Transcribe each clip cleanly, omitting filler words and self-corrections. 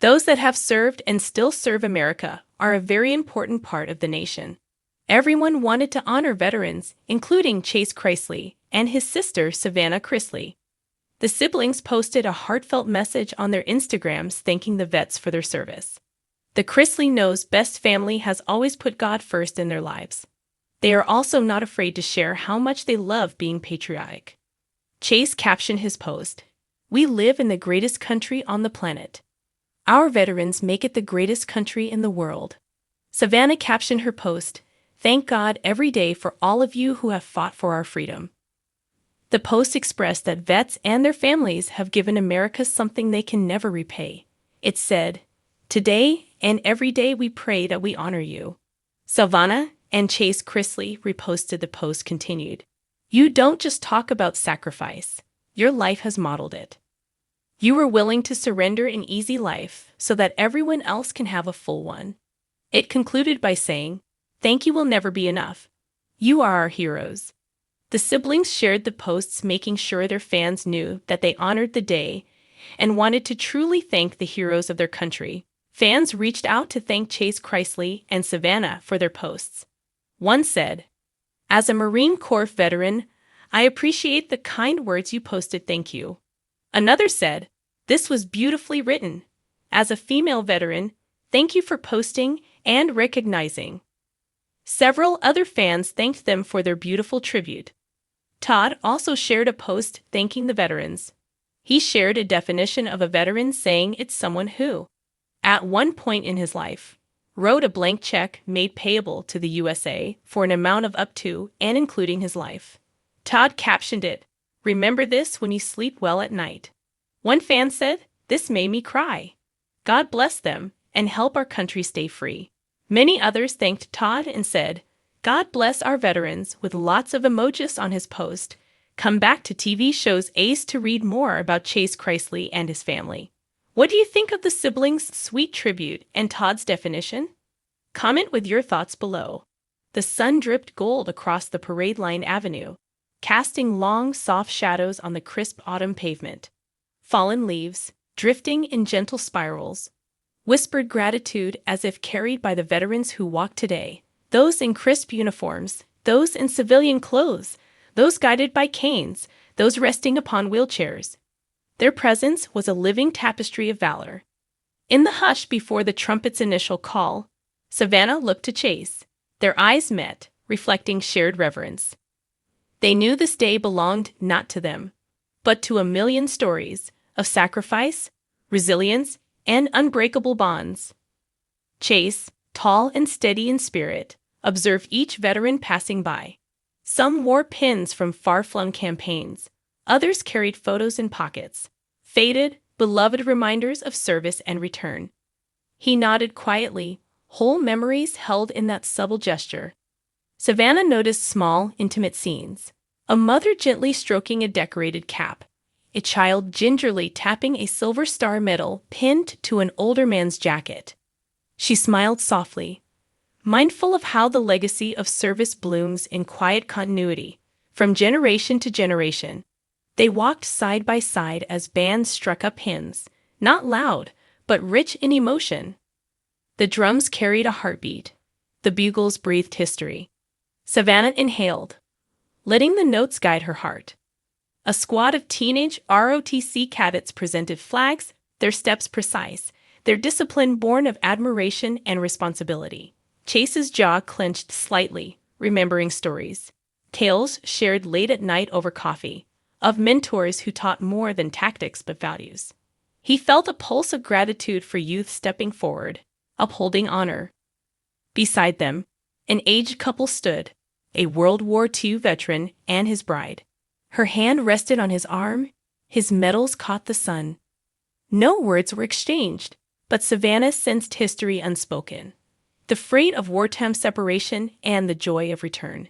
Those that have served and still serve America are a very important part of the nation. Everyone wanted to honor veterans, including Chase Chrisley and his sister Savannah Chrisley. The siblings posted a heartfelt message on their Instagrams thanking the vets for their service. The Chrisley Knows best family has always put God first in their lives. They are also not afraid to share how much they love being patriotic. Chase captioned his post, "We live in the greatest country on the planet. Our veterans make it the greatest country in the world." Savannah captioned her post, "Thank God every day for all of you who have fought for our freedom." The post expressed that vets and their families have given America something they can never repay. It said, "Today and every day we pray that we honor you." Savannah and Chase Chrisley reposted the post continued, "You don't just talk about sacrifice. Your life has modeled it. You were willing to surrender an easy life so that everyone else can have a full one." It concluded by saying, "Thank you will never be enough. You are our heroes." The siblings shared the posts, making sure their fans knew that they honored the day and wanted to truly thank the heroes of their country. Fans reached out to thank Chase Chrisley and Savannah for their posts. One said, "As a Marine Corps veteran, I appreciate the kind words you posted, thank you." Another said, "This was beautifully written. As a female veteran, thank you for posting and recognizing." Several other fans thanked them for their beautiful tribute. Todd also shared a post thanking the veterans. He shared a definition of a veteran, saying it's someone who, at one point in his life, wrote a blank check made payable to the USA for an amount of up to and including his life. Todd captioned it, "Remember this when you sleep well at night." One fan said, "This made me cry. God bless them and help our country stay free." Many others thanked Todd and said, "God bless our veterans," with lots of emojis on his post. Come back to TV shows Ace to read more about Chase Chrisley and his family. What do you think of the siblings' sweet tribute and Todd's definition? Comment with your thoughts below. The sun dripped gold across the Parade Line Avenue, casting long, soft shadows on the crisp autumn pavement. Fallen leaves, drifting in gentle spirals, whispered gratitude as if carried by the veterans who walk today. Those in crisp uniforms, those in civilian clothes, those guided by canes, those resting upon wheelchairs. Their presence was a living tapestry of valor. In the hush before the trumpet's initial call, Savannah looked to Chase. Their eyes met, reflecting shared reverence. They knew this day belonged not to them, but to a million stories of sacrifice, resilience, and unbreakable bonds. Chase, tall and steady in spirit, observed each veteran passing by. Some wore pins from far-flung campaigns. Others carried photos in pockets, faded, beloved reminders of service and return. He nodded quietly, whole memories held in that subtle gesture. Savannah noticed small, intimate scenes. A mother gently stroking a decorated cap. A child gingerly tapping a silver star medal pinned to an older man's jacket. She smiled softly, mindful of how the legacy of service blooms in quiet continuity, from generation to generation. They walked side by side as bands struck up hymns, not loud, but rich in emotion. The drums carried a heartbeat. The bugles breathed history. Savannah inhaled, letting the notes guide her heart. A squad of teenage ROTC cadets presented flags, their steps precise, their discipline born of admiration and responsibility. Chase's jaw clenched slightly, remembering stories. Tales shared late at night over coffee, of mentors who taught more than tactics but values. He felt a pulse of gratitude for youth stepping forward, upholding honor. Beside them, an aged couple stood, a World War II veteran and his bride. Her hand rested on his arm, his medals caught the sun. No words were exchanged, but Savannah sensed history unspoken, the freight of wartime separation and the joy of return.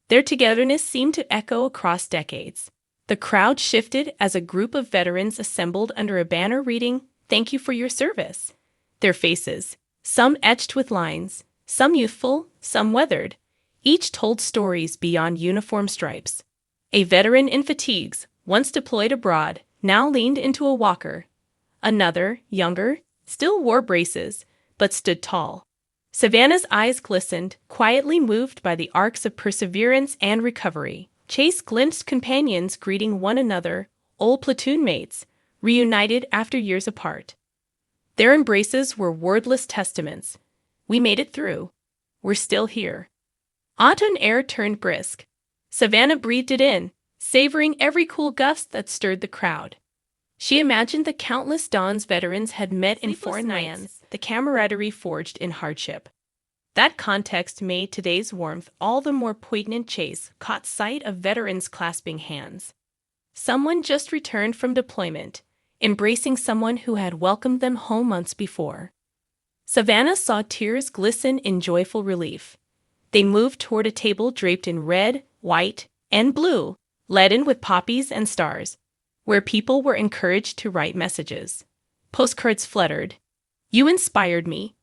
Their togetherness seemed to echo across decades. The crowd shifted as a group of veterans assembled under a banner reading, "Thank you for your service." Their faces, some etched with lines, some youthful, some weathered, each told stories beyond uniform stripes. A veteran in fatigues, once deployed abroad, now leaned into a walker. Another, younger, still wore braces, but stood tall. Savannah's eyes glistened, quietly moved by the arcs of perseverance and recovery. Chase glimpsed companions greeting one another, old platoon mates, reunited after years apart. Their embraces were wordless testaments. We made it through. We're still here. Autumn air turned brisk. Savannah breathed it in, savoring every cool gust that stirred the crowd. She imagined the countless dawns veterans had met in foreign lands, the camaraderie forged in hardship. That context made today's warmth all the more poignant. Chase caught sight of veterans clasping hands. Someone just returned from deployment, embracing someone who had welcomed them home months before. Savannah saw tears glisten in joyful relief. They moved toward a table draped in red, white, and blue, laden with poppies and stars, where people were encouraged to write messages. Postcards fluttered. You inspired me.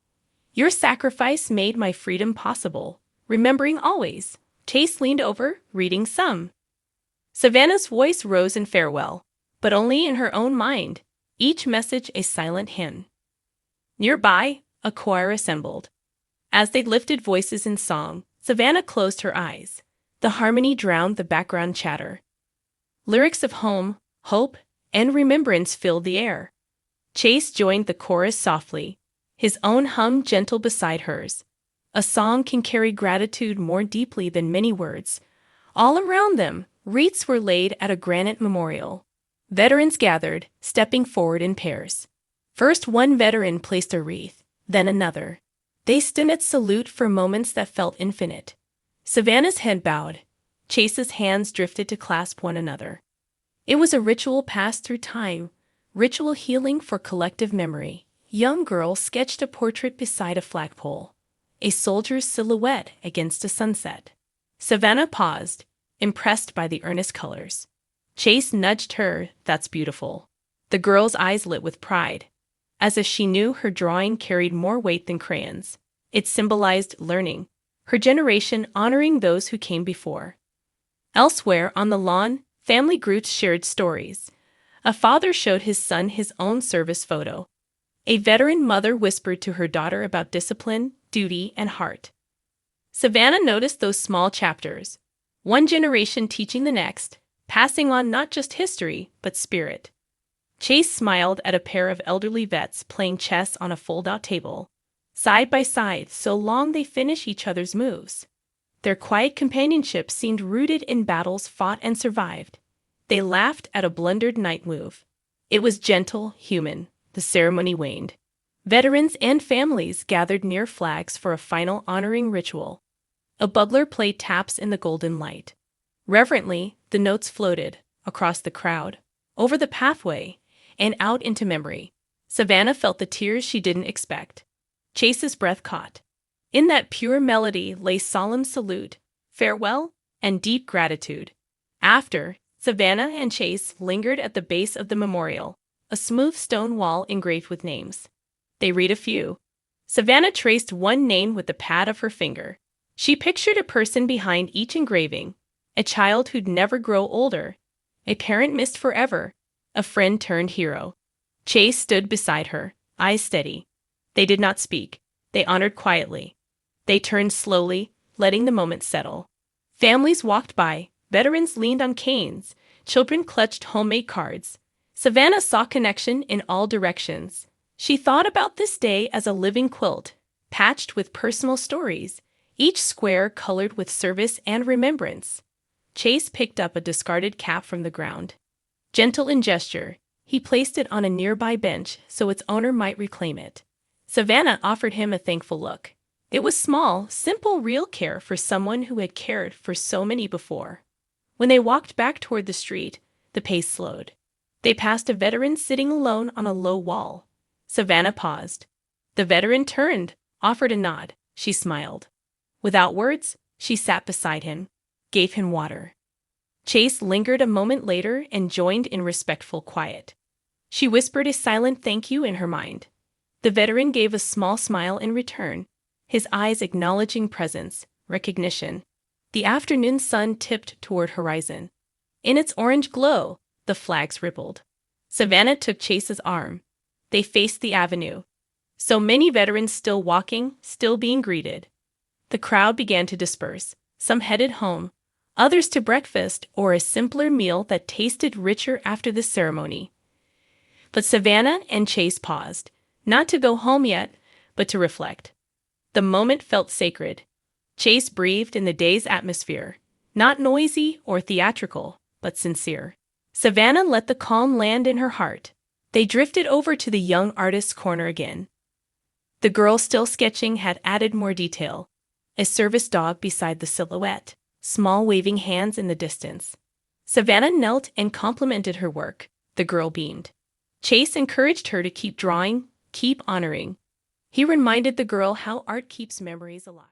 Your sacrifice made my freedom possible. Remembering always. Chase leaned over, reading some. Savannah's voice rose in farewell, but only in her own mind, each message a silent hymn. Nearby, a choir assembled. As they lifted voices in song, Savannah closed her eyes. The harmony drowned the background chatter. Lyrics of home, hope, and remembrance filled the air. Chase joined the chorus softly, his own hum gentle beside hers. A song can carry gratitude more deeply than many words. All around them, wreaths were laid at a granite memorial. Veterans gathered, stepping forward in pairs. First one veteran placed a wreath, then another. They stood at salute for moments that felt infinite. Savannah's head bowed. Chase's hands drifted to clasp one another. It was a ritual passed through time, ritual healing for collective memory. Young girl sketched a portrait beside a flagpole, a soldier's silhouette against a sunset. Savannah paused, impressed by the earnest colors. Chase nudged her, "That's beautiful." The girl's eyes lit with pride, as if she knew her drawing carried more weight than crayons. It symbolized learning, her generation honoring those who came before. Elsewhere on the lawn, family groups shared stories. A father showed his son his own service photo. A veteran mother whispered to her daughter about discipline, duty, and heart. Savannah noticed those small chapters, one generation teaching the next, passing on not just history, but spirit. Chase smiled at a pair of elderly vets playing chess on a fold-out table, side by side so long they finished each other's moves. Their quiet companionship seemed rooted in battles fought and survived. They laughed at a blundered night move. It was gentle, human. The ceremony waned. Veterans and families gathered near flags for a final honoring ritual. A bugler played taps in the golden light. Reverently, the notes floated across the crowd, over the pathway, and out into memory. Savannah felt the tears she didn't expect. Chase's breath caught. In that pure melody lay solemn salute, farewell, and deep gratitude. After, Savannah and Chase lingered at the base of the memorial, a smooth stone wall engraved with names. They read a few. Savannah traced one name with the pad of her finger. She pictured a person behind each engraving, a child who'd never grow older, a parent missed forever, a friend turned hero. Chase stood beside her, eyes steady. They did not speak. They honored quietly. They turned slowly, letting the moment settle. Families walked by, veterans leaned on canes, children clutched homemade cards. Savannah saw connection in all directions. She thought about this day as a living quilt, patched with personal stories, each square colored with service and remembrance. Chase picked up a discarded cap from the ground. Gentle in gesture, he placed it on a nearby bench so its owner might reclaim it. Savannah offered him a thankful look. It was small, simple, real care for someone who had cared for so many before. When they walked back toward the street, the pace slowed. They passed a veteran sitting alone on a low wall. Savannah paused. The veteran turned, offered a nod. She smiled. Without words, she sat beside him, gave him water. Chase lingered a moment later and joined in respectful quiet. She whispered a silent thank you in her mind. The veteran gave a small smile in return, his eyes acknowledging presence, recognition. The afternoon sun tipped toward horizon. In its orange glow, the flags rippled. Savannah took Chase's arm. They faced the avenue, So many veterans still walking, still being greeted. The crowd began to disperse. Some headed home, others to breakfast or a simpler meal that tasted richer after the ceremony. But Savannah and Chase paused, not to go home yet, but to reflect. The moment felt sacred. Chase breathed in the day's atmosphere, not noisy or theatrical, but sincere. Savannah let the calm land in her heart. They drifted over to the young artist's corner again. The girl still sketching had added more detail. A service dog beside the silhouette, small waving hands in the distance. Savannah knelt and complimented her work. The girl beamed. Chase encouraged her to keep drawing, keep honoring. He reminded the girl how art keeps memories alive.